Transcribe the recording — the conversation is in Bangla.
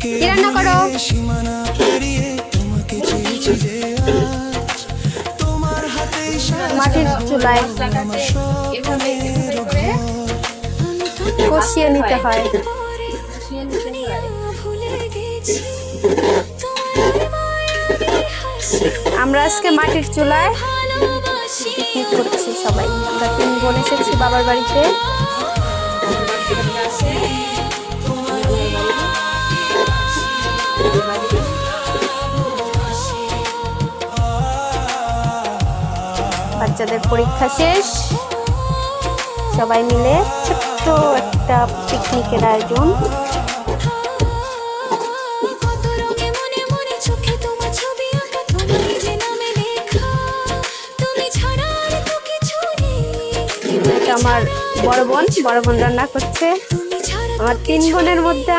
কি রান্না করো? মাটির চুলায় কষিয়ে নিতে হয়। আমরা আজকে মাটির চুলায় পিকনিক করছি সবাই। আমরা 3 বোন এসেছি বাবার বাড়িতে। বাচ্চাদের পরীক্ষা শেষ, সবাই মিলে ছোট্ট একটা পিকনিকের আয়োজন। আমার বড় বোন রান্না করছে। আমার 3 বোনের মধ্যে